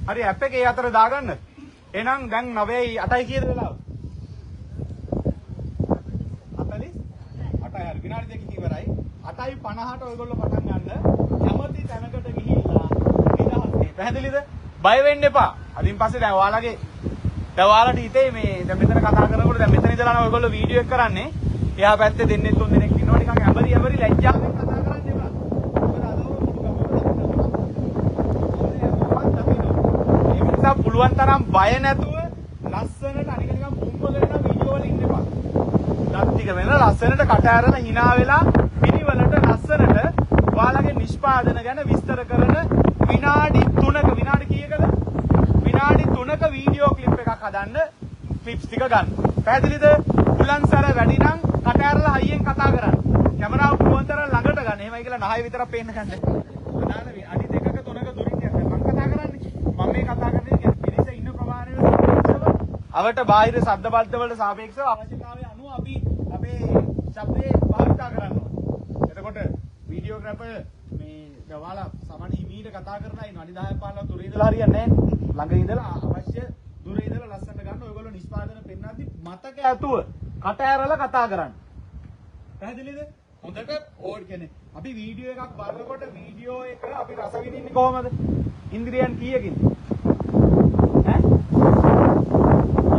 හරි ඇප් එකේ අතර දාගන්න. එහෙනම් දැන් 9යි 8යි කීයද වෙලාව? 48යි හරි විනාඩි දෙකකින් ඉවරයි. 8:50ට ඔයගොල්ලෝ පටන් ගන්න. කැමති තැනකට ගිහිල්ලා නිදහසේ. පැහැදිලිද? බය වෙන්න එපා. අදින් පස්සේ දැන් ඔයාලට හිතේ මේ දැන් මෙතන කතා කරනකොට දැන් මෙතන ඉඳලා නම් ඔයගොල්ලෝ වීඩියෝ එක කරන්නේ. එහා පැත්තේ දෙන්නේ තුන් දෙනෙක් ඉන්නවා නිකන් ඇඹරි ලැජ්ජාවෙන් කතා කරන්න එපා. මොකද අද පුළුවන් තරම් බය නැතුව ලස්සනට අනික නිකන් බුම්බගෙන වීඩියෝ වල ඉන්න එපා. දත් ටික වෙන ලස්සනට කට ඇරලා hina වෙලා පිළිවෙලට ලස්සනට ඔයාලගේ නිෂ්පාදන ගැන විස්තර කරන විනාඩි 3ක විනාඩි කීයකද? විනාඩි 3ක වීඩියෝ ක්ලිප් එකක් හදන්න ක්ලිප්ස් ටික ගන්න. පැහැදිලිද? උලන්සර වැඩි නම් කට ඇරලා හයියෙන් කතා කරන්න. කැමරාව පුළුවන් තරම් ළඟට ගන්න. එහෙමයි කියලා නහය විතරක් පේන්න ගන්න. අදාළ අඩි 2ක 3ක දුරින් යන්න. මම කතා කරන්නේ. මම මේ කතා කරන්නේ පිරිස ඉන්න ප්‍රමාණයට සාපේක්ෂව අවට බාහිර ශබ්ද බද්ධ වලට සාපේක්ෂව අවශ්‍යතාවය අනුව අපි අපේ ශබ්දේ භාවිත කරනවා. එතකොට වීඩියෝග්‍රැෆර් මේ ඔයාලා සාමාන්‍ය හිමීට කතා කරලා ඉන්න අඩි 10ක් 15ක් දුර ඉඳලා හරියන්නේ නැහැ. ළඟ ඉඳලා අවශ්‍ය දුර ඉඳලා ලස්සනට ගන්න. ඔයගොල්ලෝ නිෂ්පාදන පෙන්නද්දි මතක ඇතුව කට ඇරලා කතා කරන්න. පැහැදිලිද? හොඳට ඕඩ් කියන්නේ අපි වීඩියෝ එකක් බලනකොට වීඩියෝ එක අපි රස විඳින්නේ කොහමද? ඉන්ද්‍රියන් කීයකින්ද? ඈ?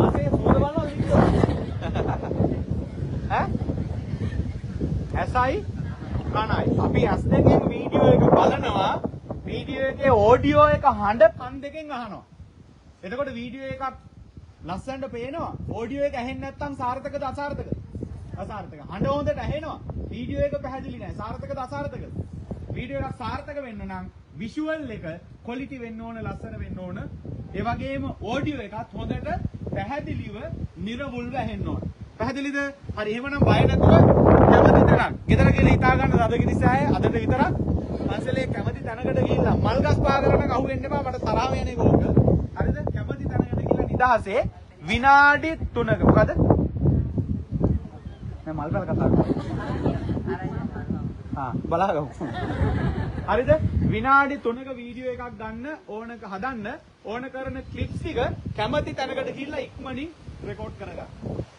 ආසේ සුවඳ බලනවා වීඩියෝ. ඈ? ඇසයි කනයි. අපි ඇස් දෙකෙන් වීඩියෝ එක බලනවා. වීඩියෝ එකේ ඔඩියෝ එක හඬ කන් දෙකෙන් අහනවා. එතකොට වීඩියෝ එකක් ලස්සනට පේනවා. ඔඩියෝ එක ඇහෙන්නේ නැත්නම් සාර්ථකද අසාර්ථකද? අසාර්ථක. හඬ හොඳට ඇහෙනවා. වීඩියෝ එක පැහැදිලි නැහැ. සාර්ථකද අසාර්ථකද? වීඩියෝ එකක් සාර්ථක වෙන්න නම් විෂුවල් එක ක්වොලිටි වෙන්න ඕන, ලස්සන වෙන්න ඕන. ඒ වගේම ඔඩියෝ එකත් හොඳට පැහැදිලිව නිර්වුල්ව ඇහෙන්න ඕන. පැහැදිලිද? හරි එහෙමනම් බය නැතුව කැමති තැනක්. ගෙදර ගිහලා හිතා ගන්න දදගිරි සෑය අදට විතරක් පන්සලේ කැමති තැනකට ගිහිල්ලා මල් ගස් පා කරනක අහු වෙන්න එපා. මට තරහ යන එක ඕක. හරිද? කැමති තැනකට ගිහිල්ලා නිදහසේ විනාඩි 3ක මොකද? මම මල් බල කතා කරා. බලාගමු. හරිද? විනාඩි 3ක වීඩියෝ එකක් ගන්න ඕනක හදන්න ඕන කරන ක්ලිප්ස් ටික කැමති තැනකට ගිහිල්ලා ඉක්මනින් රෙකෝඩ් කරගන්න.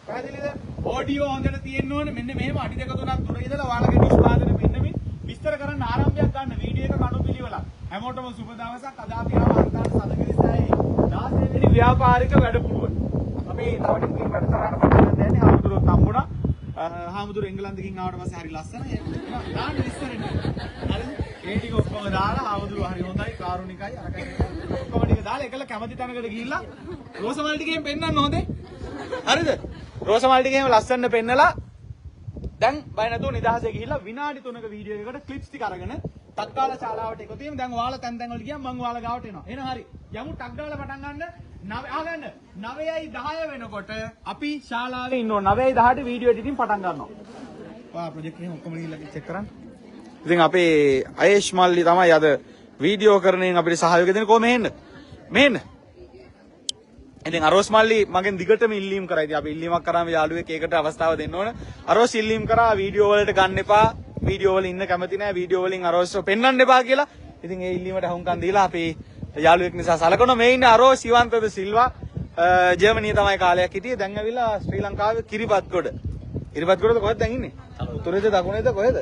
පැහැදිලිද? ඔඩියෝ හොඳට තියෙන්න ඕනේ. මෙන්න මෙහෙම අඩි 2 3ක් දුර ඉඳලා ඔයාලගේ නිෂ්පාදන මෙන්නමින් විස්තර කරන්න ආරම්භයක් ගන්න වීඩියෝ එක කණු පිළිවෙලක්. හැමෝටම සුබ දවසක්. අද අපි ආව අන්තාන සදගිරි සෑයේ 16 වෙනි ව්‍යාපාරික වැඩමුළුව. අපි තව ටිකකින් වැඩසටහන පටන් ගන්න යන්නේ. හාමුදුරුවෝ හම්බුණා. හාමුදුරුවෝ එංගලන්තකින් ආවට පස්සේ හරි ලස්සන. දාන්න විස්තරෙන්න. හරිද? ඒ ටික ඔක්කොම දාලා හාමුදුරුවෝ හරි හොඳයි, කාරුණිකයි. අරකයි ඔක්කොම ටික දාලා එකල කැමති තැනකට ගිහිල්ලා රෝසමල් ටිකෙන් පෙන්නන්න හොඳේ. හරිද? රෝසමල් ටිකේම ලස්සනට පෙන්නලා දැන් බය නැතුව නිදහසේ ගිහිල්ලා විනාඩි 3ක වීඩියෝ එකකට ක්ලිප්ස් ටික අරගෙන තක්කාල ශාලාවට එකතු වෙමු. දැන් ඔයාලා තැන් වල ගියාම මම ඔයාලා ගාවට එනවා. එහෙනම් හරි. යමු ටක් ගාලා පටන් ගන්න. 9යි 10 වෙනකොට අපි ශාලාවේ ඉන්න ඕන. 9යි 10ට වීඩියෝ එඩිටින් පටන් ගන්නවා. ඔයා ප්‍රොජෙක්ට් එකේ ඔක්කොම ගිහිල්ලා චෙක් කරන්න. ඉතින් අපේ අයේෂ් මල්ලි තමයි අද වීඩියෝ කරණයෙන් අපිට සහයෝගය දෙන්නේ. කොහොම මෙහෙන්න. ඉතින් අරෝස් මල්ලි මගෙන් දිගටම ඉල්ලීම් කරා. ඉතින් අපි ඉල්ලීමක් කරාම යාළුවෙක් ඒකට අවස්ථාව දෙන්න ඕන. අරෝස් ඉල්ලීම් කරා වීඩියෝ වලට ගන්න එපා. වීඩියෝ වල ඉන්න කැමති නැහැ. වීඩියෝ වලින් අරෝස්ව පෙන්වන්න එපා කියලා. ඉතින් ඒ ඉල්ලීමට හුම්කම් දීලා අපි යාළුවෙක් නිසා සලකනවා. මේ ඉන්නේ අරෝස් සිවන්තද සිල්වා. ජර්මනියේ තමයි කාලයක් හිටියේ. දැන් ඇවිල්ලා ශ්‍රී ලංකාවේ කිරිබත්ගොඩ. කිරිබත්ගොඩද කොහෙද දැන් ඉන්නේ? උතුරේද දකුණේද කොහෙද?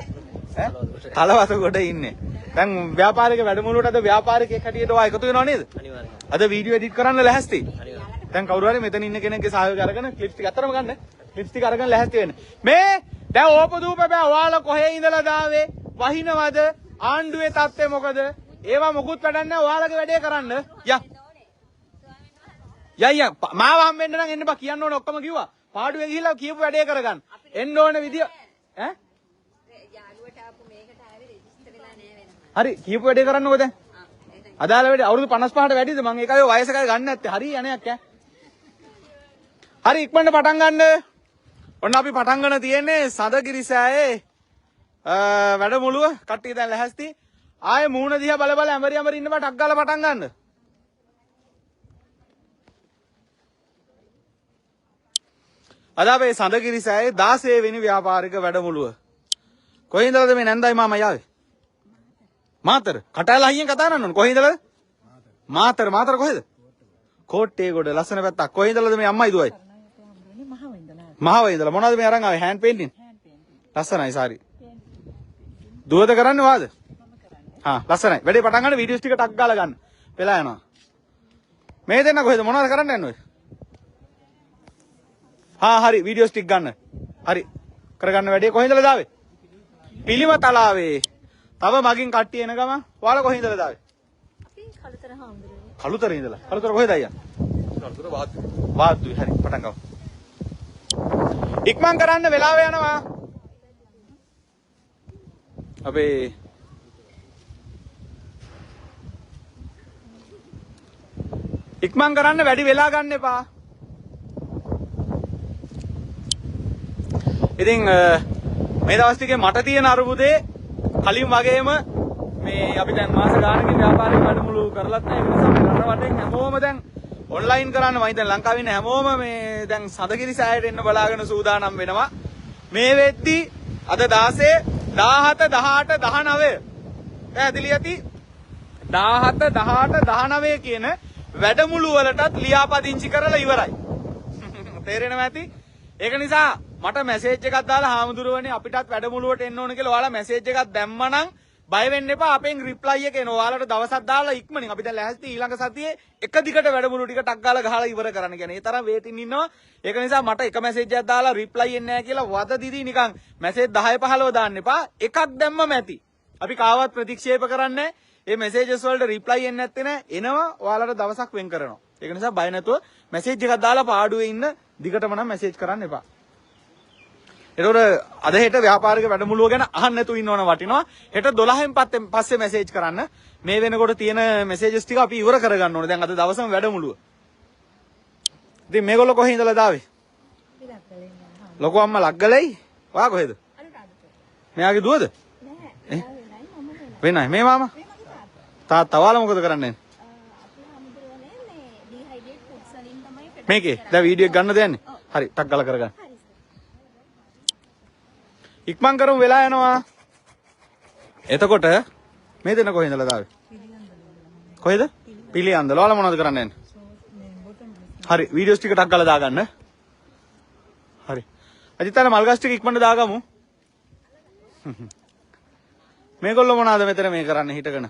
ඈ? කලවතගොඩ ඉන්නේ. දැන් ව්‍යාපාරික වැඩමුළුවට අද ව්‍යාපාරිකයෙක් හැටියට ඔයා එකතු වෙනව නේද? අනිවාර්යයෙන්. අද වීඩියෝ එඩිට් කරන්න ලැහැස්ති? දැන් කවුරු හරි මෙතන ඉන්න කෙනෙක්ගේ සහයෝගය අරගෙන ක්ලිප්ස් ටික අතරම ගන්න. ක්ලිප්ස් ටික අරගෙන ලැහැස්ති වෙන්න. මේ දැන් ඕපදූප බෑ ඔයාලා කොහේ ඉඳලා දාවේ? වහිනවද? ආණ්ඩුවේ තත්ත්වය මොකද? ඒවා මොකුත් වැඩක් නැහැ. ඔයාලගේ වැඩේ කරන්න. යා මාව හම්බෙන්න නම් එන්න බා කියන්න ඕනේ ඔක්කොම කිව්වා. පාඩුවේ ගිහිල්ලා කියපු වැඩේ කරගන්න. එන්න ඕනේ විදිය ඈ? යාළුවට ආපු මේකට ආවේ රෙජිස්ටර් වෙලා නෑ වෙනම. හරි කියපු වැඩේ කරන්නකෝ දැන්. අදාළ වැඩේ අවුරුදු 55ට වැඩිද මං ඒකයි වයසකයි ගන්න නැත්තේ. හරි යන්නේක් ඈ. හරි ඉක්මනට පටන් ගන්න. ඔන්න අපි පටන් ගන්න තියෙන්නේ සඳගිරි සෑයේ වැඩමුළුව. කට්ටිය දැන් ලැහැස්ති. ආයේ මූණ දිහා බල බල ඇමරි ඉන්න බා ටක් ගාලා පටන් ගන්න. අද අපේ සඳගිරි සෑයේ 16 වෙනි ව්‍යාපාරික වැඩමුළුව. කොහේ ඉඳලාද මේ නැන්දයි මාමා යාවේ? මාතර. කටාල අයියෙන් කතා කරන්න ඕන. කොහේ ඉඳලාද? මාතර කොහෙද? කෝට්ටේ ගොඩ ලස්සන පැත්තක්. කොහේ ඉඳලාද මේ අම්මයි දුවයි? මහව ඉඳලා. මොනවද මේ අරන් ආවේ? Hand painting. ලස්සනයි සාරි. දුවද කරන්නේ වාද? ලස්සනයි. වැඩේ පටන් ගන්න වීඩියෝස් ටික ටක් ගාලා ගන්න. වෙලා යනවා. මේ දෙන්න කොහෙද මොනවද කරන්න යන්නේ ඔය? හරි වීඩියෝස් ටික ගන්න. හරි. කරගන්න වැඩේ කොහේ ඉඳලාද ආවේ? පිළිම තලාවේ. තව මගින් කට්ටිය එන ගම ඔයාලා කොහේ ඉඳලාද ආවේ? අපි කළුතර හාමුදුරුවෝ. කළුතර ඉඳලා. කළුතර කොහෙද අයියා? කළුතර වාද්දුයි. හරි පටන් ගමු. ඉක්මන් කරන්න වෙලාව යනවා. අපේ ඉක්මන් කරන්න වැඩි වෙලා ගන්න එපා. ඉතින් මේ දවස් ටිකේ මට තියෙන අරුබුදේ කලින් වගේම මේ අපි දැන් මාස ගානකින් ව්‍යාපාරික වැඩමුළු කරලත් නැහැ. ඒ නිසා මේ රට වටෙන් හැමෝම දැන් ඔන්ලයින් කරන්න මම දැන් ලංකාවේ ඉන්න හැමෝම මේ දැන් සඳගිරි සෑයට එන්න බලාගෙන සූදානම් වෙනවා. මේ වෙද්දි අද 16 17 18 19 පැහැදිලි ඇති 17 18 19 කියන වැඩමුළු වලටත් ලියාපදිංචි කරලා ඉවරයි. තේරෙනව ඇති? ඒක නිසා මට මැසේජ් එකක් දාලා හාමුදුරුවනේ අපිටත් වැඩමුළුවට එන්න ඕන කියලා ඔයාලා මැසේජ් එකක් දැම්මනම් බය වෙන්න එපා. අපෙන් රිප්ලයි එක එනවා. ඔයාලට දවසක් දාලා ඉක්මනින් අපි දැන් ලැහැස්ති ඊළඟ සතියේ එක දිගට වැඩමුළු ටික ටක් ගාලා ගහලා ඉවර කරන්න කියන්නේ. ඒ තරම් වේටින් ඉන්නවා. ඒක නිසා මට එක මැසේජ් එකක් දාලා රිප්ලයි එන්නේ නැහැ කියලා වද දිදී නිකන් මැසේජ් 10 15 දාන්න එපා. එකක් දැම්මම ඇති. අපි කාවත් ප්‍රතික්ෂේප කරන්නේ මේ මැසේජස් වලට රිප්ලයි එන්නේ නැත්තේ නෑ. එනවා ඔයාලට දවසක් වෙන් කරනවා. ඒක නිසා බය නැතුව මැසේජ් එකක් දාලා පාඩුවේ ඉන්න දිගටම නම් මැසේජ් කරන්න එපා. එතකොට අද හෙට ව්‍යාපාරික වැඩමුළුව ගැන අහන්න නැතුව ඉන්නවන වටිනවා. හෙට 12න් පස්සේ මැසේජ් කරන්න. මේ වෙනකොට තියෙන මැසේජස් ටික අපි ඉවර කරගන්න ඕනේ. දැන් අද දවසම වැඩමුළුව. ඉතින් මේගොල්ලෝ කොහේ ඉඳලාද ආවේ? ලොකු අම්මා ලග්ගලයි. වා කොහෙද? මෙයාගේ දුවද? නෑ. වෙනයි. මේ මාමා? තාත්තා ඔයාලා මොකද කරන්නේ? මේකේ දැන් වීඩියෝ එක ගන්න දෙන්නේ. හරි ටක් ගාලා කරගන්න. ඉක්මන් කරමු වෙලා යනවා. එතකොට මේ දෙන්න කොහේ ඉඳලාද ආවේ? කොහෙද? පිළියන්දල. ඔයාලා මොනවද කරන්නේ? හරි වීඩියෝස් ටික ටක් ගාලා දාගන්න. හරි. අජිතාල මල්ගස් ටික ඉක්මනට දාගමු. මේගොල්ලෝ මොනවද මෙතන මේ කරන්නේ හිටගෙන?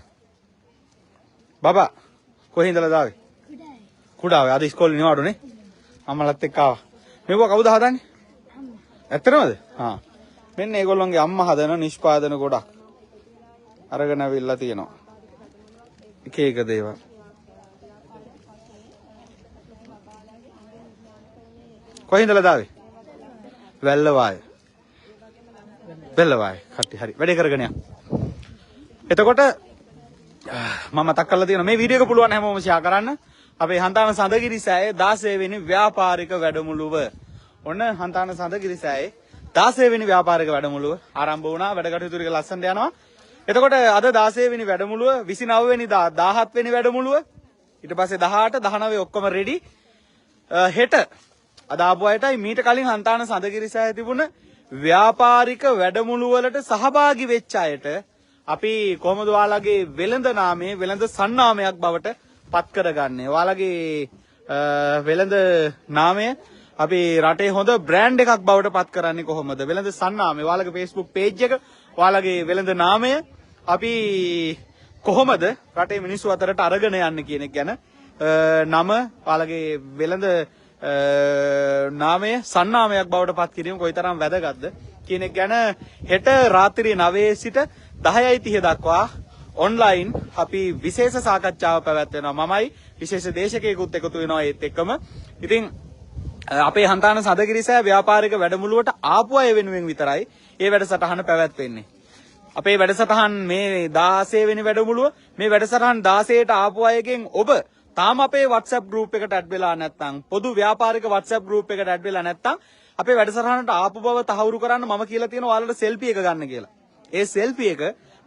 බබා කොහේ ඉඳලාද ආවේ? කුඩාවේ. අද ඉස්කෝලේ නිවාඩුනේ. අම්මලත් එක්ක ආවා. මේක කවුද හදන්නේ? ඇත්තටමද? මෙන්න ඒගොල්ලන්ගේ අම්මා හදන නිෂ්පාදන ගොඩක් අරගෙන අවිල්ලා තියෙනවා. එක එක දේවල්. කොහේ ඉඳලාද ආවේ? වැල්ලවාය. වැල්ලවාය. හරි. වැඩේ කරගෙන යන්න. එතකොට මම මතක් කරලා තියෙනවා මේ වීඩියෝ එක පුළුවන් හැමෝම ෂෙයා කරන්න. අපේ හන්තාන සඳගිරි සෑයේ 16 වෙනි ව්‍යාපාරික වැඩමුළුව. ඔන්න හන්තාන සඳගිරි සෑයේ 16 වෙනි ව්‍යාපාරික වැඩමුළුව ආරම්භ වුණා. වැඩ කටයුතු ටික ලස්සනට යනවා. එතකොට අද 16 වෙනි වැඩමුළුව 29 වෙනිදා 17 වෙනි වැඩමුළුව ඊට පස්සේ 18 19 ඔක්කොම රෙඩි. හෙට අද ආපු අයටයි මීට කලින් හන්තාන සඳගිරි සෑයේ තිබුණ ව්‍යාපාරික වැඩමුළු වලට සහභාගී වෙච්ච අයට අපි කොහොමද ඔයාලගේ වෙළඳ නාමයේ වෙළඳ සන්නාමයක් බවට පත් කරගන්නේ? ඔයාලගේ වෙළඳ නාමය අපි රටේ හොඳ බ්‍රෑන්ඩ් එකක් බවට පත් කරන්නේ කොහොමද? වෙළඳ සන්නාමය ඔයාලගේ Facebook page එක ඔයාලගේ වෙළඳ නාමය අපි කොහොමද රටේ මිනිස්සු අතරට අරගෙන යන්නේ කියන එක ගැන නම ඔයාලගේ වෙළඳ නාමය සන්නාමයක් බවට පත් කිරීම කොයිතරම් වැදගත්ද කියන එක ගැන හෙට රාත්‍රියේ 9 සිට 10:30 දක්වා ඔන්ලයින් අපි විශේෂ සාකච්ඡාවක් පැවැත්වෙනවා. මමයි විශේෂ දේශකයෙකුත් එකතු වෙනවා ඒත් එක්කම. ඉතින් අපේ හන්තාන සඳගිරි සෑය ව්‍යාපාරික වැඩමුළුවට ආපු අය වෙනුවෙන් විතරයි මේ වැඩසටහන පැවැත්වෙන්නේ. අපේ වැඩසටහන් මේ 16 වෙනි වැඩමුළුව මේ වැඩසටහන් 16ට ආපු අයගෙන් ඔබ තාම අපේ WhatsApp group එකට ඇඩ් වෙලා නැත්නම් පොදු ව්‍යාපාරික WhatsApp group එකට ඇඩ් වෙලා නැත්නම් අපේ වැඩසටහනට ආපු බව තහවුරු කරන්න මම කියලා තියෙනවා ඔයාලට selfie එක ගන්න කියලා. ඒ selfie එක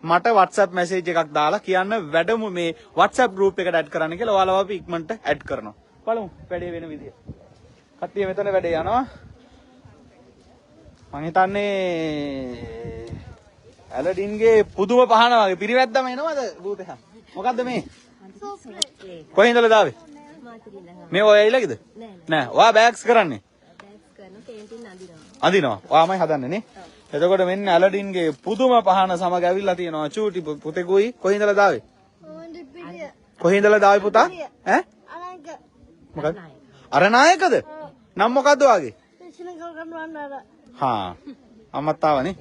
මට WhatsApp message එකක් දාලා කියන්න වැඩමු මේ WhatsApp group එකට ඇඩ් කරන්න කියලා ඔයාලව අපි ඉක්මනට ඇඩ් කරනවා. බලමු වැඩේ වෙන විදිය. කට්ටිය මෙතන වැඩේ යනවා. මං හිතන්නේ ඇලඩින්ගේ පුදුම පහන වගේ පිරිවැද්දම එනවද භූතයා? මොකද්ද මේ? කොහේ ඉඳලා දාවේ? මේ ඔය ඇවිල්ලාද? නෑ. ඔයා බෑග්ස් කරන්නේ? අඳිනවා. ඔයාමයි හදන්නේ නේ? එතකොට මෙන්න ඇලඩින්ගේ පුදුම පහන සමග ඇවිල්ලා තියෙනවා. චූටි පුතේකුයි කොහේ ඉඳලා දාවේ? කොහේ ඉඳලා දාවේ පුතා? ඈ? මොකද? අරනායකද? නම් මොකද්ද වාගේ? හා. අම්මත් ආවනේ.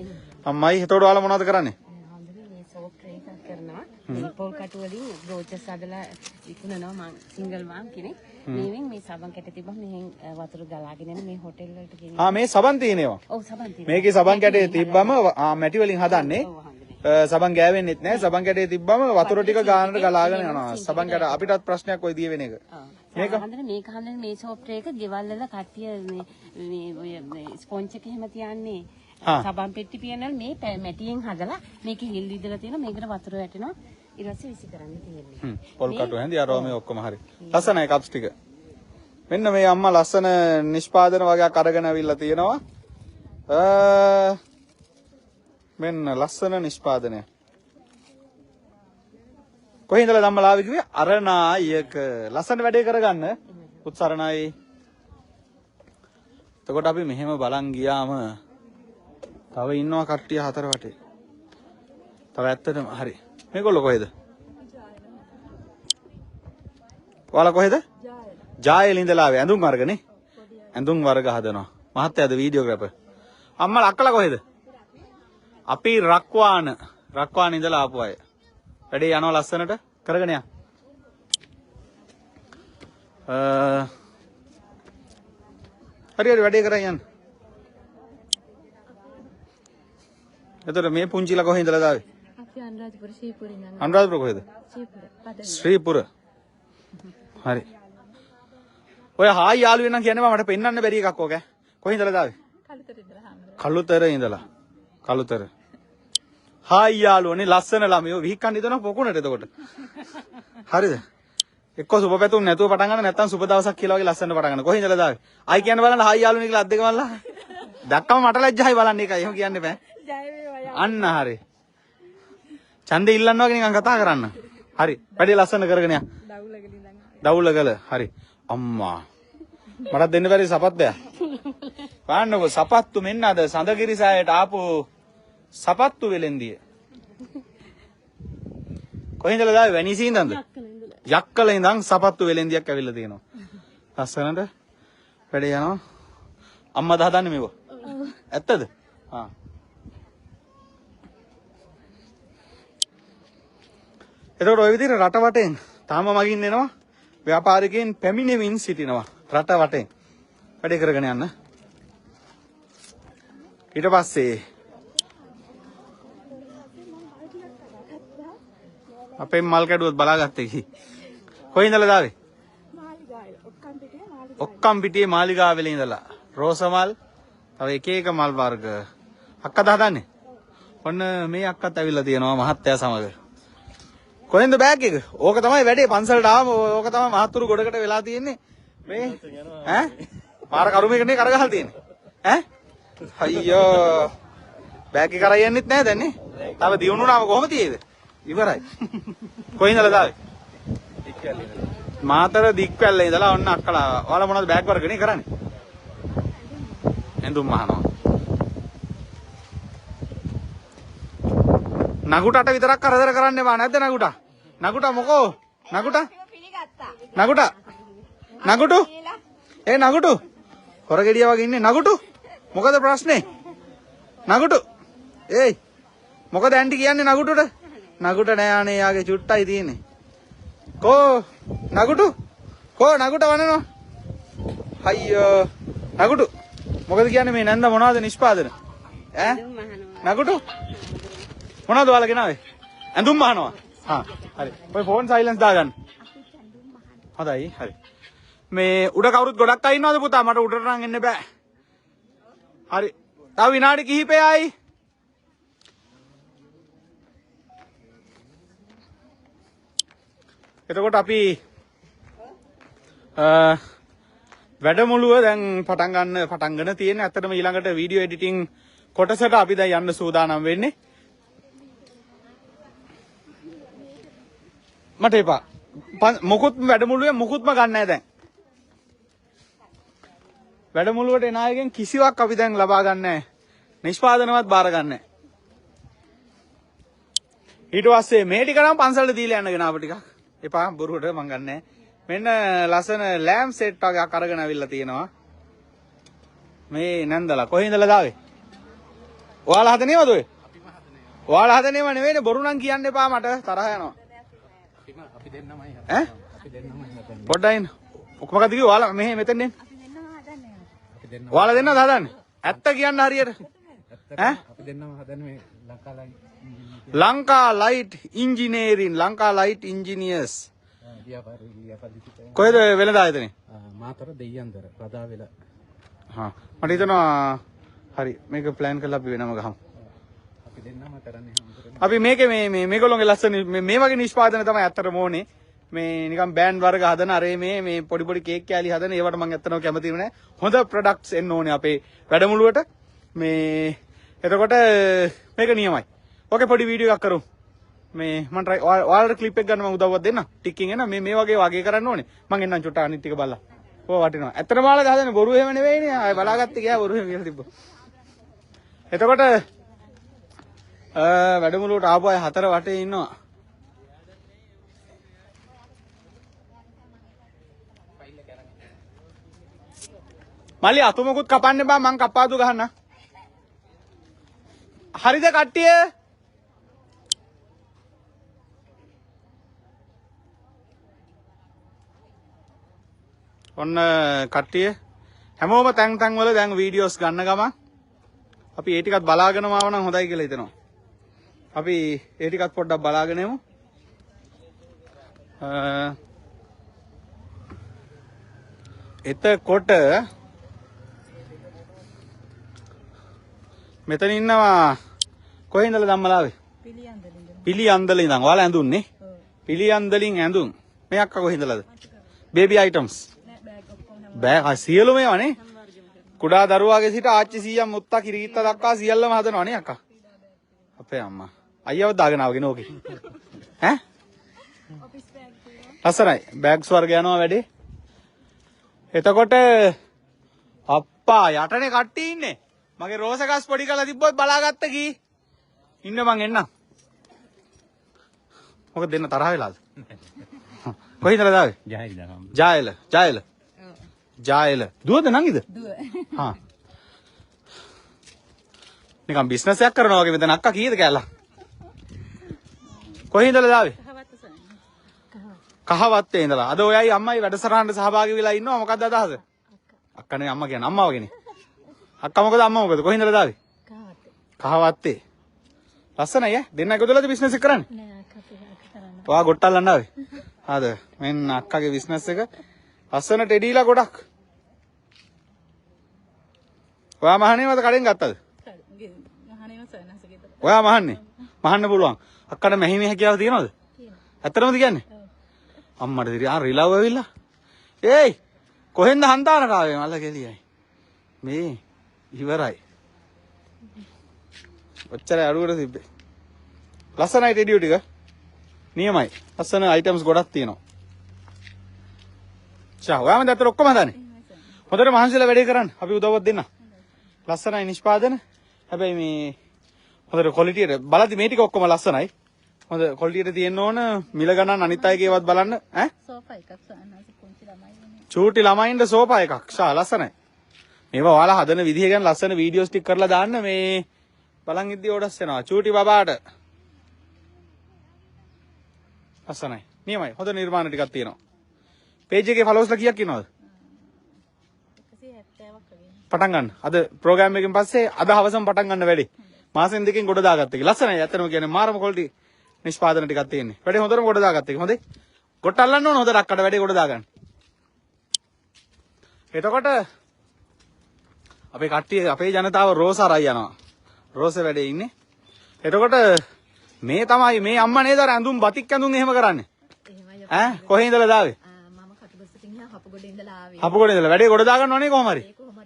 අම්මයි එතකොට ඔයාලා මොනවද කරන්නේ? පොල් කටු වලින් රෝචස් හදලා විකුණනවා මම සිංගල් මාම් කෙනෙක්. මේවෙන් මේ සබන් කැට තිබ්බම මෙහෙන් වතුර ගලාගෙන එන මේ හොටෙල් වලට ගෙනියන. මේ සබන් තියෙනවා. ඔව් සබන් තියෙනවා. මේකේ සබන් කැටේ තිබ්බම මැටි වලින් හදන්නේ. සබන් ගෑවෙන්නෙත් නැහැ. සබන් කැටේ තිබ්බම වතුර ටික ගානට ගලාගෙන යනවා. සබන් කැට අපිටත් ප්‍රශ්නයක් ඔය දිය වෙන එක. මේක හඳන මේ සෝප්ට් එක ගෙවල් වල කට්ටිය මේ ස්පොන්ජ් එක එහෙම තියන්නේ. සබන් පෙට්ටි පියනල් මේ මැටියෙන් හදලා මේකේ හිල් විදලා තියෙනවා. මේකට වතුර වැටෙනවා. ඊට පස්සේ විසි කරන්න තියෙන්නේ. පොල් කටු හැන්දි අරවා මේ ඔක්කොම හරි. ලස්සනයි කප්ස් ටික. මෙන්න මේ අම්මා ලස්සන නිෂ්පාදන වගේක් අරගෙන අවිල්ලා තියෙනවා. මෙන්න ලස්සන නිෂ්පාදනය. කොහේ ඉඳලා ධම්මලා ආවේ කිව්වේ? අරනායක. ලස්සන වැඩේ කරගන්න උත්සරණයි. එතකොට අපි මෙහෙම බලන් ගියාම තව ඉන්නවා කට්ටිය හතර වටේ. තව ඇත්තටම හරි. මේගොල්ලෝ කොහෙද? ඔයාලා කොහෙද? ජායල ඉඳලා ආවේ. ඇඳුම් වර්ගනේ. ඇඳුම් වර්ග හදනවා. මහත්තයාද වීඩියෝග්‍රැෆර්. අම්මලා අක්කලා කොහෙද? අපි රක්වාන ඉඳලා ආපු අය. වැඩේ යනවා ලස්සනට කරගෙන යන්න. හරි වැඩේ කරගෙන යන්න. එතකොට මේ පුංචිලා කොහෙන්ද දාවේ? අපි අනුරාධපුර ශ්‍රීපුර ඉඳන්. අනුරාධපුර කොහෙද? ශ්‍රීපුර. හරි. ඔය හායි යාළුවෙන් නම් කියන්නේ මට පෙන්වන්න බැරි එකක් ඕක. කොහෙන්ද දාවේ? කළුතර ඉඳලා. කළුතර. හායි යාළුවනේ ලස්සන ළමයෝ විහික්කන් ඉදන පොකුණට එතකොට. හරිද? එක්ක සුබ පැතුම් නැතුව පටන් ගන්න නැත්නම් සුබ දවසක් කියලා වගේ ලස්සනට පටන් ගන්න. කොහෙන්ද දාවේ? ආයි කියන්න බලන්න හායි යාළුවනේ කියලා අත් දෙක මල්ලා. දැක්කම මට ලැජ්ජයි බලන්න ඒකයි. එහෙම කියන්න බෑ. අන්න හරි. ඡන්දේ ඉල්ලන්න වගේ නිකන් කතා කරන්න. හරි. වැඩි ලස්සන කරගෙන යන්න. දවුලගල. හරි. අම්මා. මට දෙන්න බැරි සපත්දයක්. පාන්නකො සපත්තු මෙන්න අද සඳගිරිසෑයට ආපු සපත්තු වෙලෙන්දිය. කොහෙන්දලා දාවේ? වැනිසී ඉඳන්ද? යක්කල ඉඳන් සපත්තු වෙලෙන්දියක් ඇවිල්ලා තියෙනවා. ලස්සනට වැඩේ යනවා. අම්මා හදන්නේ මේව. ඇත්තද? හා. එතකොට ওই විදිහට රට වටෙන් තාම මගින් එනවා ව්‍යාපාරිකයන් පැමිණෙමින් සිටිනවා රට වටෙන්. වැඩේ කරගෙන යන්න. ඊට පස්සේ අපේ මල් කැඩුවත් බලාගත්තේ කි. කොහේ ඉඳලා දාවේ? ඔක්කම් පිටියේ මාලිගාවෙල ඉඳලා. රෝස මල්, තව එක එක මල් වර්ග. අක්කද හදන්නේ? ඔන්න මේ අක්කත් ඇවිල්ලා තියෙනවා මහත්තයා සමග. කොහෙන්ද බෑග් එක? ඕක තමයි වැඩේ පන්සලට ආවම ඕක තමයි මහත්තුරු ගොඩකට වෙලා තියෙන්නේ. මේ ඈ? පාර කරුමේකනේ කරගහලා තියෙන්නේ. ඈ? අයියෝ. බෑග් එක කරා යන්නෙත් නැහැ දැන් නේ. තව දිනුනාම කොහොම තියේද? ඉවරයි. කොහින්දලා දාවේ? දික්කැල්ලේ ඉඳලා. මාතර දික්කැල්ලේ ඉඳලා ඔන්න අක්කලා. ඔයාලා මොනවද බෑග් වර්ගනේ කරන්නේ? ඇඳුම් මහනවා. නගුටට විතරක් කරදර කරන්න එපා නැද්ද නගුටා? නගුටා මොකෝ? නගුටා? නගුටා? නගුටු? ඒ නගුටු? හොරගෙඩිය වගේ ඉන්නේ නගුටු? මොකද ප්‍රශ්නේ? නගුටු? ඒයි. මොකද ඇන්ටි කියන්නේ නගුටුට? නගුට නෑ අනේ යාගේ චුට්ටයි තියෙන්නේ. කෝ නගුටු? කෝ නගුට වනනවා? අයියෝ. නගුටු. මොකද කියන්නේ මේ නැන්ද මොනවද නිෂ්පාදන? ඈ? නගුටු? මොනවද ඔයාලා ගෙනාවේ? ඇඳුම් මහනවා. හා හරි. ඔය ෆෝන් සයිලන්ස් දාගන්න. හොඳයි. හරි. මේ උඩ කවුරුත් ගොඩක් අය ඉන්නවද පුතා? මට උඩට නම් එන්න බෑ. හරි. තව විනාඩි කිහිපයයි. එතකොට අපි වැඩමුළුව දැන් පටන් ගන්න තියෙන. ඇත්තටම ඊළඟට වීඩියෝ එඩිටිං කොටසට අපි දැන් යන්න සූදානම් වෙන්නේ. මට එපා. මොකුත් වැඩමුළුවේ මොකුත්ම ගන්න නැහැ දැන්. වැඩමුළුවට එන අයගෙන් කිසිවක් අපි දැන් ලබා ගන්න නැහැ. නිෂ්පාදනවත් බාර ගන්න නැහැ. ඊට පස්සේ මේ ටික නම් පන්සලට දීලා යන්න ගෙන ආපු ටිකක්. එපා බොරුවට මං ගන්නෑ. මෙන්න ලස්සන ලෑම් සෙට් එකක් අරගෙන අවිල්ලා තියෙනවා. මේ නැන්දලා කොහේ ඉඳලා දාවේ? ඔයාලා හදනේවද ඔය? අපිම හදනේවා. ඔයාලා හදනේව නෙවෙයිනේ බොරු නම් කියන්න එපා මට තරහ යනවා. අපි දෙන්නමයි හදන්නේ. ඈ? අපි දෙන්නමයි හදන්නේ. පොඩ්ඩක් ඉන්න. මොකද කිව්වේ ඔයාලා මෙහෙ මෙතෙන් එන්න. අපි දෙන්නම හදන්නේ. අපි දෙන්නම. ඔයාලා දෙන්නද හදන්නේ? ඇත්ත කියන්න හරියට. ඈ? අපි දෙන්නම හදන්නේ Lanka light engineering Lanka light engineers. කොහෙද වෙළඳ ආයතනේ? මාතර දෙයියන්දර රදා වෙල. හා මට හිතෙනවා හරි මේක ප්ලෑන් කරලා අපි වෙනම ගහමු. අපි දෙන්නම කරන්නේ හැමෝටම. අපි මේකේ මේගොල්ලෝගේ ලස්සන මේ වගේ නිෂ්පාදන තමයි අත්තටම ඕනේ. මේ නිකන් බෑන්ඩ් වර්ග හදන අරේ මේ පොඩි පොඩි කේක් කෑලි හදන ඒවට මම ඇත්තටම කැමති නෑ. හොඳ ප්‍රොඩක්ට්ස් එන්න ඕනේ අපේ වැඩමුළුවට. මේ එතකොට මේක නියමයි. ඕකේ පොඩි වීඩියෝ එකක් කරමු. මේ මම try ඔයාලට ක්ලිප් එක ගන්න මම උදව්වක් දෙන්න. ටිකින් එන මේ වගේ කරන්න ඕනේ. මම එන්නම් චුට්ටක් අනිත් ටික බලලා. ඕව වටිනවා. ඇත්තටම ඔයාලා හදන්නේ බොරු එහෙම නෙවෙයිනේ. ආයෙ බලාගත්තේ ගියා බොරු එහෙම කියලා තිබ්බා. එතකොට වැඩමුළුවට ආපු අය 4 වටේ ඉන්නවා. මල්ලි අතු මොකුත් කපන්න බෑ මං කපාදු ගහන්න. හරිද කට්ටිය? ඔන්න කට්ටිය හැමෝම තැන් වල දැන් වීඩියෝස් ගන්න ගමන් අපි ඒ ටිකත් බලාගෙනම ආව නම් හොඳයි කියලා හිතනවා. අපි ඒ ටිකත් පොඩ්ඩක් බලාගෙන යමු. එතකොට මෙතන ඉන්නවා කොහේ ඉඳලා ධම්මලා ආවේ? පිළියන්දල ඉඳන්. ඔයාලා ඇඳුන්නේ? ඔව්. පිළියන්දලින් ඇඳුම්. මේ අක්කා කොහේ ඉඳලාද? Baby items. බෑග් සියලුම ඒවානේ. කුඩා දරුවාගේ සිට ආච්චි සීයා මුත්තා කිරිත්තා දක්වා සියල්ලම හදනවා නේ අක්කා. අපේ අම්මා. අයියව දාගෙන ආවගෙන ඕකේ. ඈ? ඔෆිස් බෑග් තියෙනවා. ලස්සනයි. බෑග්ස් වර්ග යනවා වැඩේ. එතකොට අප්පා යටනේ කට්ටිය ඉන්නේ. මගේ රෝස ගස් පොඩි කරලා තිබ්බොත් බලාගත්ත කී. ඉන්න මං එන්නම්. මොකද දෙන්න තරහ වෙලාද? කොහේ ඉඳලාද ආවේ? ජායල. ජායල. දුවද නංගිද? දුව. හා. නිකන් බිස්නස් එකක් කරනවා වගේ මෙතන අක්කා කීයද කෑල්ලා? කොහේ ඉඳලාද ආවේ? කහවත්තේ ඉඳලා. අද ඔයයි අම්මයි වැඩසටහනට සහභාගී වෙලා ඉන්නවා. මොකක්ද අදහස? අක්කා නෙවෙයි අම්මා කියන්නේ අම්මා වගේනේ. අක්කා මොකද අම්මා මොකද? කොහේ ඉඳලාද ආවේ? කහවත්තේ. ලස්සනයි ඈ. දෙන්න එකතුලද බිස්නස් එක කරන්නේ? නෑ අක්කා කරන්නේ. ඔයා ගොට්ටල්ලන්න ආවේ? ආද මෙන්න අක්කාගේ බිස්නස් එක. ලස්සන ටෙඩීලා ගොඩක්. ඔයා මහන්නේවද කඩෙන් ගත්තද? මහන්නේව සයනස ගෙදර. ඔයා මහන්නේ? මහන්න පුළුවන්. අක්කට මෙහිමේ හැකියාව තියෙනවද? තියෙනවා. ඇත්තටමද කියන්නේ? ඔව්. අම්මට දිරි රිලව් ඇවිල්ලා. ඒයි කොහෙන්ද හන්දානට ආවේ මල්ල ගෙලියයි. මේ ඉවරයි. ඔච්චරයි අඩුවට තිබ්බේ. ලස්සනයි ටෙඩියෝ ටික. නියමයි. ලස්සන අයිටම්ස් ගොඩක් තියෙනවා. ඔයාම දැත්තට ඔක්කොම හදානේ. හොඳට මහන්සිලා වැඩේ කරන්න. අපි උදව්වක් දෙන්න. ලස්සනයි නිෂ්පාදන. හැබැයි මේ හොඳට ක්වොලිටියට බලද්දි මේ ටික ඔක්කොම ලස්සනයි. හොඳ ක්වොලිටියට තියෙන්න ඕන මිල ගණන් අනිත් අයගේ ඒවත් බලන්න. ඈ? සෝෆා එකක් සානස පුංචි ළමයි. චූටි ළමයින්ද සෝෆා එකක්. ලස්සනයි. මේවා ඔයාලා හදන විදිහ ගැන ලස්සන වීඩියෝස් ටික කරලා දාන්න මේ බලන් ඉද්දි ඕඩස් වෙනවා. චූටි බබාට. ලස්සනයි. නියමයි. හොඳ නිර්මාණ ටිකක් තියෙනවා. පේජ් එකේ ෆලෝවර්ස්ලා කීයක් ඉන්නවද? 170ක් වගේ. පටන් ගන්න. අද ප්‍රෝග්‍රෑම් එකෙන් පස්සේ අද හවසම පටන් ගන්න වැඩි. මාසෙන් දෙකකින් ගොඩ දාගත්ත එක. ලස්සනයි. ඇත්තටම කියන්නේ මාරම ක්වොලිටි නිෂ්පාදන ටිකක් තියෙන්නේ. වැඩේ හොඳටම ගොඩ දාගත්ත එක. හොඳේ. ගොඩ අල්ලන්න ඕන හොඳ රක්කට වැඩේ ගොඩ දාගන්න. එතකොට අපේ කට්ටිය අපේ ජනතාව රෝස අරයි යනවා. රෝස වැඩේ ඉන්නේ. එතකොට මේ තමයි මේ අම්මා නේද අර ඇඳුම් බතික් ඇඳුම් එහෙම කරන්නේ. එහෙමයි. ඈ කොහේ ඉඳලාද ආවේ? හපුගොඩ ඉඳලා වැඩේ ගොඩ දාගන්න ඕනේ කොහොම හරි.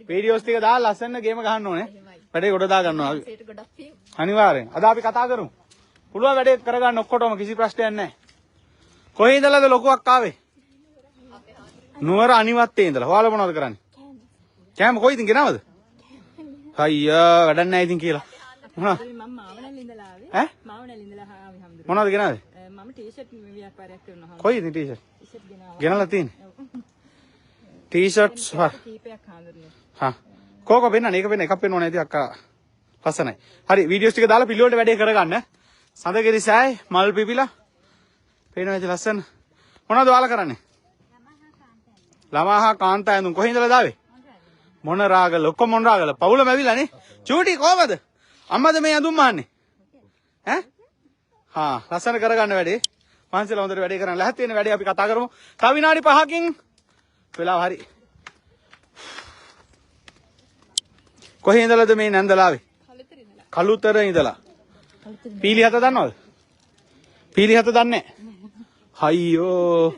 වීඩියෝස් ටික දාලා ලස්සන ගේම ගහන්න ඕනේ. වැඩේ ගොඩ දාගන්නවා අපි. අනිවාර්යෙන්. අද අපි කතා කරමු. පුළුවන් වැඩේ කරගන්න ඔක්කොටම කිසි ප්‍රශ්නයක් නැහැ. කොහේ ඉඳලාද ලොකුවක් ආවේ? නුවර අනිවත්තේ ඉඳලා. ඔයාලා මොනවද කරන්නේ? කෑම කොයිද ගෙනවද? අයියා වැඩක් නැහැ ඉතින් කියලා. මොනවද? මම මාවනල් ඉඳලා ආවේ. ඈ? මාවනල් ඉඳලා ආවේ හැමදෙරේ. මොනවද ගෙනාවේ? මම ටී-ෂර්ට් ව්‍යාපාරයක් කරනවා. කොයිද ටී-ෂර්ට්? ටී-ෂර්ට් ගෙනාවා. ගෙනලා තියෙන්නේ. ටී-ෂර්ට්ස් කීපයක් හාඳුනන්නේ. හා කෝක පෙන්නන්න ඒක පෙන්න එකක් පෙන්නව නැති අක්කා ලස්සනයි. හරි වීඩියෝස් ටික දාලා පිළිවෙලට වැඩේ කරගන්න. සඳගිරි සෑයි මල් පිපිලා පේනවා ඇති ලස්සන. මොනවද ඔයාලා කරන්නේ? ළමා හා කාන්තා ඇඳුම් කොහේ ඉඳලා දාවේ? මොන රාගල ඔක්කොම මොන රාගල පවුලම ඇවිල්ලා නේ. චූටි කොහමද? අම්මද මේ ඇඳුම් මාන්නේ? ඈ? හා ලස්සන කරගන්න වැඩේ. මහන්සියලා හොඳට වැඩේ කරන්න. ලැහත් වෙන වැඩේ අපි කතා කරමු. තව විනාඩි 5කින් වෙලාව හරි. කොහේ ඉඳලාද මේ නැන්දලා ආවේ? කළුතර ඉඳලා. පීලි හත දන්නවද? පීලි හත දන්නේ නැහැ. අයියෝ.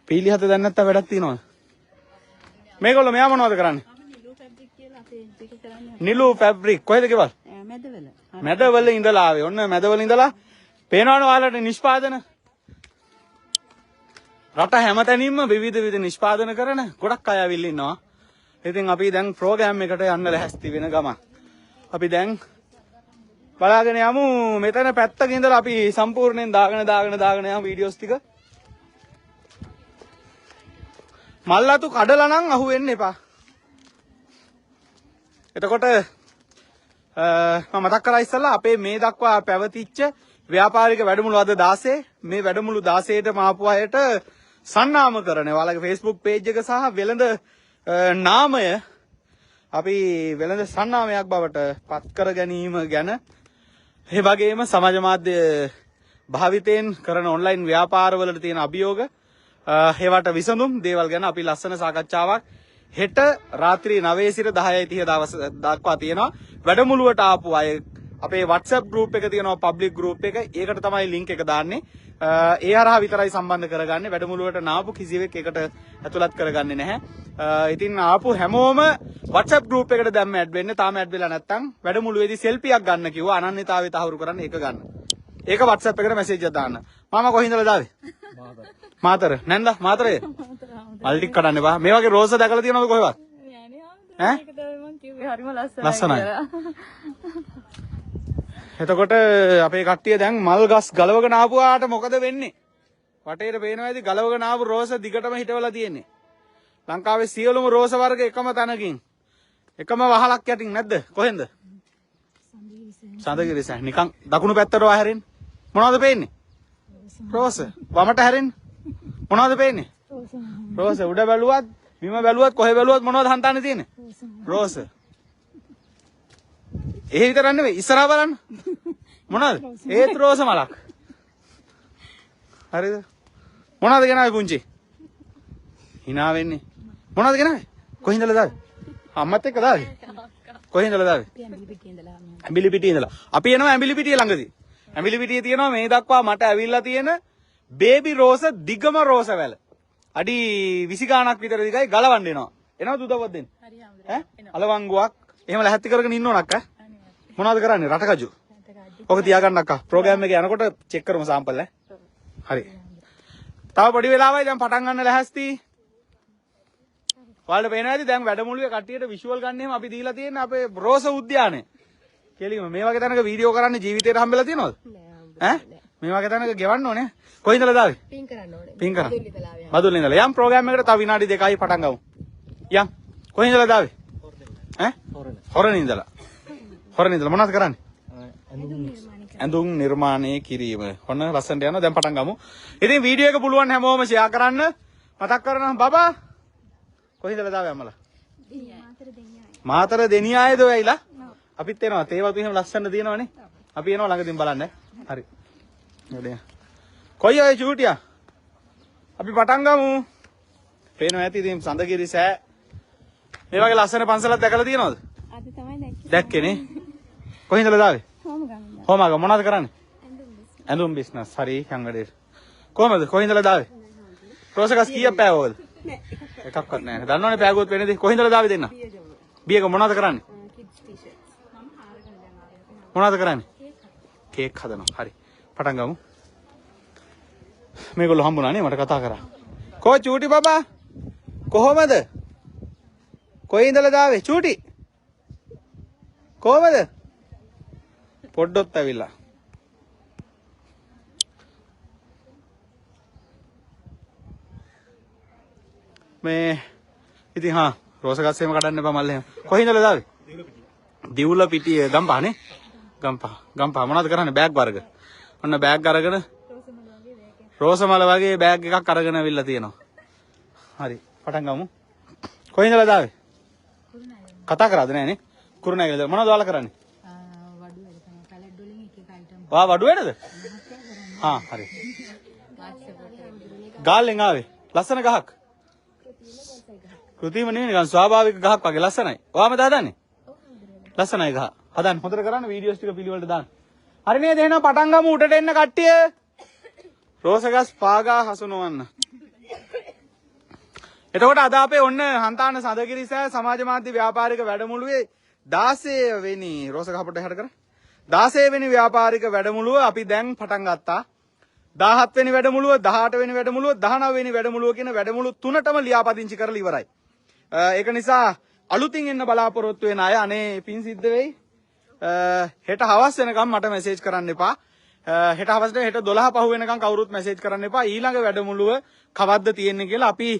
පීලි හත දන්නේ නැත්තම් වැඩක් තියනවද? මේගොල්ලෝ මෙයා මොනවද කරන්නේ? නිලු ෆැබ්‍රික් කියලා අපේ දෙක කරන්නේ. නිලු ෆැබ්‍රික් කොහෙද ගෙවල්? මැදවල. මැදවල ඉඳලා ආවේ. ඔන්න මැදවල ඉඳලා පේනවනේ ඔයාලට නිෂ්පාදන. රට හැමතැනින්ම විවිධ නිෂ්පාදන කරන ගොඩක් අය ඇවිල්ලා ඉන්නවා. ඉතින් අපි දැන් ප්‍රෝග්‍රෑම් එකට යන්න ලැහැස්ති වෙන ගමන්. අපි දැන් බලාගෙන යමු මෙතන පැත්තක ඉඳලා අපි සම්පූර්ණයෙන් දාගෙන යමු වීඩියෝස් ටික. මල්ලතු කඩලා නම් අහු වෙන්න එපා. එතකොට මම මතක් කරා ඉස්සලා අපේ මේ දක්වා පැවතිච්ච ව්‍යාපාරික වැඩමුළු අද 16 මේ වැඩමුළු 16ට මාපු අයට සන්නාමකරණය ඔයාලගේ Facebook page එක සහ වෙළඳ නාමය අපි වෙළඳ සන්නාමයක් බවට පත් කර ගැනීම ගැන ඒ වගේම සමාජ මාධ්‍ය භාවිතයෙන් කරන ඔන්ලයින් ව්‍යාපාරවලට තියෙන අභියෝග ඒවට විසඳුම් දේවල් ගැන අපි ලස්සන සාකච්ඡාවක් හෙට රාත්‍රී 9 සිට 10:30 දවස් දක්වා තියෙනවා. වැඩමුළුවට ආපු අය අපේ WhatsApp group එක තියෙනවා public group එක. ඒකට තමයි link එක දාන්නේ. ඒ හරහා විතරයි සම්බන්ධ කරගන්නේ. වැඩමුළුවට නාපු කිසිවෙක් ඒකට ඇතුළත් කරගන්නේ නැහැ. ඉතින් ආපු හැමෝම WhatsApp group එකට දැම්ම ඇඩ් වෙන්න. තාම ඇඩ් වෙලා නැත්නම් වැඩමුළුවේදී selfie එකක් ගන්න කිව්වා. අනන්‍යතාවය තහවුරු කරන්න ඒක ගන්න. ඒක WhatsApp එකට message එකක් දාන්න. මම කොහින්දලා දාවේ? මාතර. නැන්දා මාතරේ? මල්ටි කඩන්න එපා. මේ වගේ රෝස දැකලා තියෙනවද කොහෙවත්? ඈ? ඒක තමයි මම කිව්වේ හරිම ලස්සනයි. ලස්සනයි. එතකොට අපේ කට්ටිය දැන් මල් ගස් ගලවගෙන ආපුවාට මොකද වෙන්නේ? වටේට පේනවා ඇති ගලවගෙන ආපු රෝස දිගටම හිටවලා තියෙන්නේ. ලංකාවේ සියලුම රෝස වර්ග එකම තැනකින්. එකම වහලක් යටින් නැද්ද? කොහෙන්ද? සඳගිරිසැ. නිකන් දකුණු පැත්තට හැරෙන්න. මොනවද පේන්නේ? රෝස. වමට හැරෙන්න. මොනවද පේන්නේ? රෝස. උඩ බැලුවත්, බිම බැලුවත්, කොහෙ බැලුවත් මොනවද හන්තානේ තියෙන්නේ? රෝස. ඒ විතරක් නෙවෙයි ඉස්සරහා බලන්න. මොනවද? ඒත් රෝස මලක්. හරිද? මොනවද ගෙනාවේ පුංචි? hina වෙන්නේ. මොනවද ගෙනාවේ? කොහින්දලා දාවේ? අම්මත් එක්ක දාවේ? කොහින්දලා දාවේ? ඇඹිලි පිටියේ ඉඳලා. අපි එනවා ඇඹිලි පිටිය ළඟදී. ඇඹිලි පිටියේ තියෙනවා මේ දක්වා මට ඇවිල්ලා තියෙන බේබි රෝස දිගම රෝස වැල. අඩි 20 ගාණක් විතර දිගයි ගලවන්න එනවා. එනවද උදව්වක් දෙන්න? හරි හම්බුනේ. අලවංගුවක්. එහෙම ලැහැත්ති කරගෙන ඉන්න ඕනක් ඈ. මොනවද කරන්නේ? රටකජු. ඔක තියාගන්න අක්කා. ප්‍රෝග්‍රෑම් එකේ යනකොට චෙක් කරමු සාම්පල් ඈ. හරි. තව පොඩි වෙලාවයි දැන් පටන් ගන්න ලැහැස්ති. ඔයාලට පේනවා ඇති දැන් වැඩමුළුවේ කට්ටියට විෂුවල් ගන්න එහෙම අපි දීලා තියෙන අපේ රෝස උද්‍යානය. කෙලිම මේ වගේ තැනක වීඩියෝ කරන්න ජීවිතේට හම්බෙලා තියෙනවද? ඈ? මේ වගේ තැනක ගෙවන්න ඕනේ. කොහින්දලා දාවේ? පින් කරන්න ඕනේ. පින් කරන්න. බදුල්ල ඉඳලා. යම් ප්‍රෝග්‍රෑම් එකකට තව විනාඩි 2යි පටන් ගමු. යම්. කොහින්දලා දාවේ? ඈ? හොරණ ඉඳලා. හොරණ ඉඳලා මොනවද කරන්නේ? ඇඳුම් නිර්මාණය කිරීම. ඔන්න ලස්සනට යනවා. දැන් පටන් ගමු. ඉතින් වීඩියෝ එක පුළුවන් හැමෝම ෂෙයා කරන්න. මතක් කරනවා බබා. කොහින්දලා දාවේ අම්මලා? මාතර දෙනියායේද ඔයයිලා? අපිත් එනවා. තේවතු එහෙම ලස්සන දිනවනේ. අපි එනවා ළඟදින් බලන්න. හරි. නේද? කොයි අය චූටියා? අපි පටන් ගමු. පේනවා ඇති ඉතින් සඳගිරි සෑ. මේ වගේ ලස්සන පන්සලක් දැකලා තියෙනවද? අද තමයි දැක්කේ. දැක්කේනේ. කොහින්දලා දාවේ? හොම ගමන. හොමග මොනවද කරන්නේ? ඇඳුම් බිස්නස්. හරි යන් වැඩේ. කොහමද? කොහින්දලා දාවේ? රෝසකස් කීයක් පෑවවද? නෑ. එකක්වත් නෑ. දන්නවනේ පෑගුවොත් වෙන්නේ දෙ. කොහින්දලා දාවේ දෙන්න? බියක මොනවද කරන්නේ? Kids T-shirts. මම හාරගෙන දැන් ආවේ. මොනවද කරන්නේ? කේක් හදනවා. හරි. පටන් ගමු. මේගොල්ලෝ හම්බුණා නේ මට කතා කරා. කෝ චූටි බබා කොහොමද? කොහේ ඉඳලාද ආවේ චූටි? කොහමද? පොඩ්ඩොත් ඇවිල්ලා. මේ ඉතින් හා රෝසගස්සේම කඩන්න එපා මල්ලේ. කොහේ ඉඳලාද ආවේ? දිවුල පිටියේ ගම්පහනේ. ගම්පහ මොනවද කරන්නේ? බෑග් වර්ග. ඔන්න බෑග් අරගෙන රෝසමල වගේ බෑග් එකක් අරගෙන අවිල්ලා තියෙනවා. හරි පටන් ගමු. කොහේ ඉඳලාද ආවේ? කතා කරාද නෑනේ? කුරුණෑගල මොනවද ඔයාලා කරන්නේ? වඩු වැඩ තමයි. පැලට් වලින් එක එක අයිටම්. වා වඩු වැඩද? හා හරි. ගාල්ලෙන් ආවේ. ලස්සන ගහක්. කෘතිම නෙවෙයි නිකන් ස්වාභාවික ගහක් වගේ ලස්සනයි. ඔයාම දාන්නේ? ලස්සනයි ගහ. හදන්න හොඳට කරන්න වීඩියෝස් ටික පිළිවෙලට දාන්න. හරි නේද? එහෙනම් පටන් ගමු උඩට එන්න කට්ටිය. රෝසගස් පාගා හසුනවන්න. එතකොට අද අපේ ඔන්න හන්තාන සඳකිරිසෑ සමාජ මාධ්‍ය ව්‍යාපාරික වැඩමුළුවේ 16 වෙනි රෝසගහ පොඩ්ඩක් හැඩ කර 16 වෙනි ව්‍යාපාරික වැඩමුළුව අපි දැන් පටන් ගත්තා. 17 වෙනි වැඩමුළුව, 18 වෙනි වැඩමුළුව, 19 වෙනි වැඩමුළුව කියන වැඩමුළු තුනටම ලියාපදිංචි කරලා ඉවරයි. ඒක නිසා අලුතින් එන්න බලාපොරොත්තු වෙන අය අනේ පින් සිද්ධ වෙයි. හෙට හවස් වෙනකම් මට මැසේජ් කරන්න එපා. හෙට හවසට හෙට 12 පහ වෙනකම් කවුරුත් මැසේජ් කරන්න එපා. ඊළඟ වැඩමුළුව කවද්ද තියෙන්නේ කියලා අපි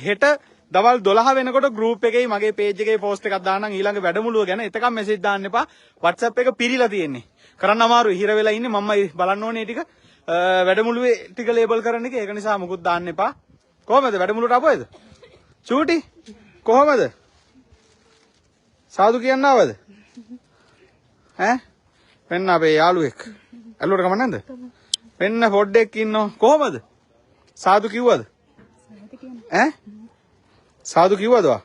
හෙට දවල් 12 වෙනකොට ගෲප් එකේ මගේ පේජ් එකේ පෝස්ට් එකක් දාන්නම් ඊළඟ වැඩමුළුව ගැන. එතකම් මැසේජ් දාන්න එපා. WhatsApp එක පිරීලා තියෙන්නේ. කරන්න අමාරුයි. හිර වෙලා ඉන්නේ මම්මයි බලන්න ඕනේ ටික. වැඩමුළුවේ ටික ලේබල් කරන්න එක. ඒක නිසා මුකුත් දාන්න එපා. කොහමද වැඩමුළුවට ආපුවද? චූටි කොහමද? සාදු කියන්න ආවද? ඈ? වෙන්න අපේ යාළුවෙක්. ඇල්ලුවට කම නැන්ද? වෙන්න පොඩ්ඩෙක් ඉන්නෝ. කොහමද? සාදු කිව්වද? ඈ? සාදු කිව්වද වා?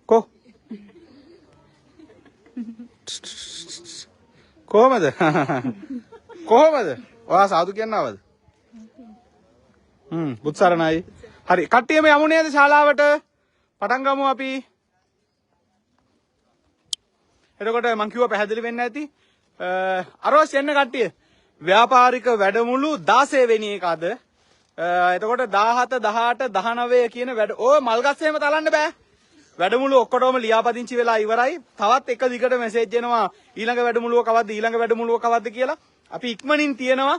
කො? කොහමද? කොහමද? ඔයා සාදු කියන්න ආවද? බුත්සරණයි. හරි කට්ටියම යමු නේද ශාලාවට? පටන් ගමු අපි. එතකොට මං කිව්වා පැහැදිලි වෙන්න ඇති. අරවස් එන්න කට්ටිය. ව්‍යාපාරික වැඩමුළු 16 වෙනි එක අද. එතකොට 17 18 19 කියන වැඩ ඔය මල්ගස් එහෙම තලන්න බෑ. වැඩමුළු ඔක්කොටම ලියාපදිංචි වෙලා ඉවරයි. තවත් එක දිගට මැසේජ් එනවා ඊළඟ වැඩමුළුව කවද්ද කියලා. අපි ඉක්මනින් තියෙනවා.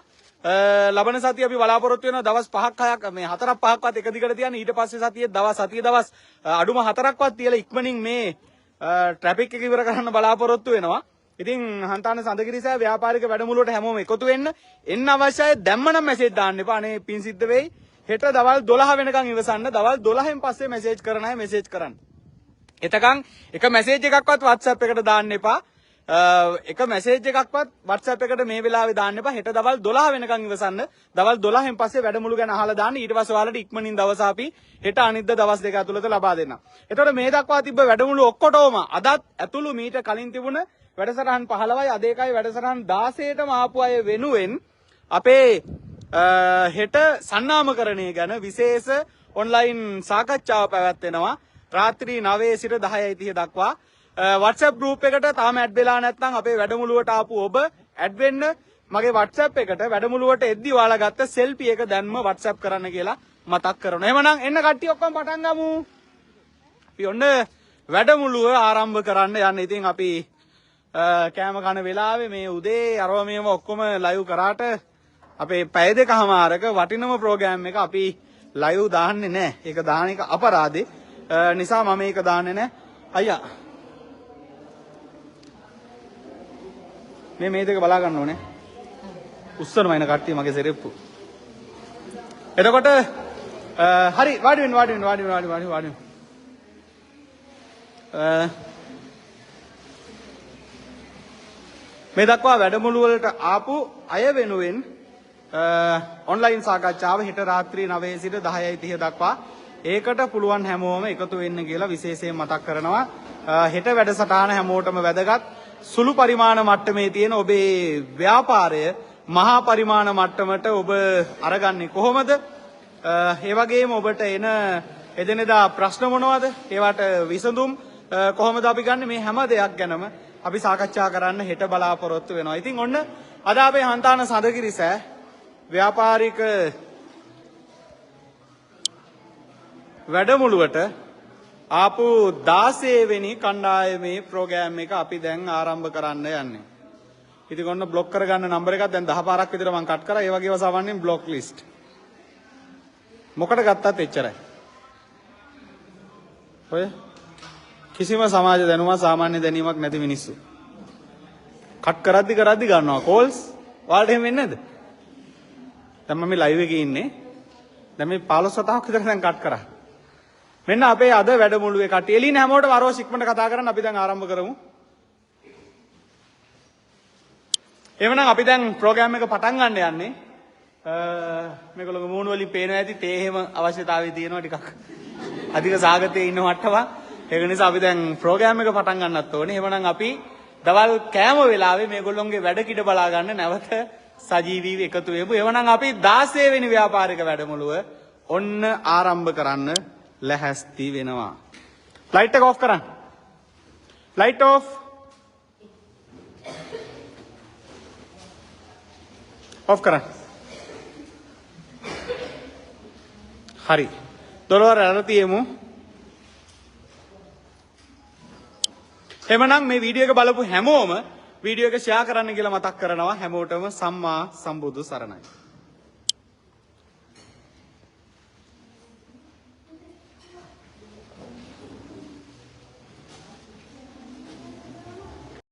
ලබන සතිය අපි බලාපොරොත්තු වෙනවා දවස් 5ක් 6ක් මේ 4ක් 5ක්වත් එක දිගට තියන්න. ඊට පස්සේ සතියේ දවස් අඩුම 4ක්වත් තියලා ඉක්මනින් මේ ට්‍රැෆික් එක ඉවර කරන්න බලාපොරොත්තු වෙනවා. ඉතින් හන්තාන සඳකිරිසෑ ව්‍යාපාරික වැඩමුළුවට හැමෝම එකතු වෙන්න. එන්න අවශ්‍යයි දැම්මනම් මැසේජ් දාන්න එපා. අනේ පින් සිද්ධ වෙයි. හෙට දවල් 12 වෙනකන් ඉවසන්න. දවල් 12න් පස්සේ මැසේජ් කරන අය මැසේජ් කරන්න. එතකන් එක මැසේජ් එකක්වත් WhatsApp එකට දාන්න එපා. එක මැසේජ් එකක්වත් WhatsApp එකට මේ වෙලාවේ දාන්න එපා. හෙට දවල් 12 වෙනකන් ඉවසන්න. දවල් 12න් පස්සේ වැඩමුළු ගැන අහලා දාන්න. ඊට පස්සේ ඔයාලට ඉක්මනින් දවස අපි හෙට අනිද්දා දවස් දෙක ඇතුළත ලබා දෙන්නම්. එතකොට මේ දක්වා තිබ්බ වැඩමුළු ඔක්කොටම අදත් ඇතුළු මීට කලින් තිබුණ වැඩසටහන් 15යි අද එකයි වැඩසටහන් 16ටම ආපු අය වෙනුවෙන් අපේ හෙට සන්නාමකරණය ගැන විශේෂ ඔන්ලයින් සාකච්ඡාවක් පැවැත්වෙනවා. රාත්‍රී 9 සිට 10:30 දක්වා. WhatsApp group එකට තාම ඇඩ් වෙලා නැත්නම් අපේ වැඩමුළුවට ආපු ඔබ ඇඩ් වෙන්න. මගේ WhatsApp එකට වැඩමුළුවට එද්දි ඔයාලා ගත්ත selfie එක දැන්ම WhatsApp කරන්න කියලා මතක් කරනවා. එහෙමනම් එන්න කට්ටිය ඔක්කොම පටන් ගමු. අපි ඔන්න වැඩමුළුව ආරම්භ කරන්න යන්න. ඉතින් අපි කෑම කන වෙලාවේ මේ උදේ අරව මේව ඔක්කොම ලයිව් කරාට අපේ පැය දෙකමාරක වටිනම ප්‍රෝග්‍රෑම් එක අපි ලයිව් දාන්නේ නැහැ. ඒක දාන එක අපරාධේ. නිසා මම මේක දාන්නේ නැහැ. අයියා මේ දෙක බලා ගන්න ඕනේ. උස්සනම එන කට්ටිය මගේ සෙරෙප්පු. එතකොට හරි වාඩි වෙන්න. මේ දක්වා වැඩමුළු වලට ආපු අය වෙනුවෙන් ඔන්ලයින් සාකච්ඡාව හෙට රාත්‍රී 9 සිට 10:30 දක්වා ඒකට පුළුවන් හැමෝම එකතු වෙන්න කියලා විශේෂයෙන් මතක් කරනවා. හෙට වැඩසටහන හැමෝටම වැදගත්. සුළු පරිමාණ මට්ටමේ තියෙන ඔබේ ව්‍යාපාරය මහා පරිමාණ මට්ටමට ඔබ අරගන්නේ කොහොමද? ඒ වගේම ඔබට එන එදිනෙදා ප්‍රශ්න මොනවද? ඒවට විසඳුම් කොහොමද අපි ගන්න? මේ හැම දෙයක් ගැනම අපි සාකච්ඡා කරන්න හෙට බලාපොරොත්තු වෙනවා. ඉතින් ඔන්න අද අපේ හන්තාන සඳකිරිසෑ ව්‍යාපාරික වැඩමුළුවට ආපු 16 වෙනි කණ්ඩායමේ ප්‍රෝග්‍රෑම් එක අපි දැන් ආරම්භ කරන්න යන්නේ. ඉතින් ඔන්න બ્લોක් කරගන්න නම්බර එකක් දැන් 10 පාරක් විතර මම කට් කරා. ඒ වගේව සාමාන්‍යයෙන් બ્લોක් ලිස්ට්. මොකට ගත්තත් එච්චරයි. ඔය කිසිම සමාජ දැනුමක් සාමාන්‍ය දැනීමක් නැති මිනිස්සු. කට් කරද්දි ගන්නවා කෝල්ස්. ඔයාලට එහෙම වෙන්නේ නැද්ද? දැන් මම මේ ලයිව් එකේ ඉන්නේ. දැන් මේ 15 වතාවක් විතර දැන් කට් කරා. මෙන්න අපේ අද වැඩමුළුවේ කට්ටිය. එළින හැමෝටම අරෝස් ඉක්මනට කතා කරන්න අපි දැන් ආරම්භ කරමු. එවනම් අපි දැන් ප්‍රෝග්‍රෑම් එක පටන් ගන්න යන්නේ. මේගොල්ලෝ මූණ වලින් පේනවා ඇති තේ එහෙම අවශ්‍යතාවය තියෙනවා ටිකක්. අධික සාගතයේ ඉන්න මට්ටම. ඒක නිසා අපි දැන් ප්‍රෝග්‍රෑම් එක පටන් ගන්නත් ඕනේ. එවනම් අපි දවල් කෑම වෙලාවේ මේගොල්ලොන්ගේ වැඩ කිඩ බලා ගන්න නැවත සජීවීව එකතු වෙමු. එවනම් අපි 16 වෙනි ව්‍යාපාරික වැඩමුළුව ඔන්න ආරම්භ කරන්න ලැහැස්ති වෙනවා. ලයිට් එක ඔෆ් කරන්න. Light of. ඔෆ් කරන්න. හරි. දොරවල් අර තියමු. එමනම් මේ වීඩියෝ එක බලපු හැමෝම වීඩියෝ එක ෂෙයා කරන්න කියලා මතක් කරනවා. හැමෝටම සම්මා සම්බුදු සරණයි.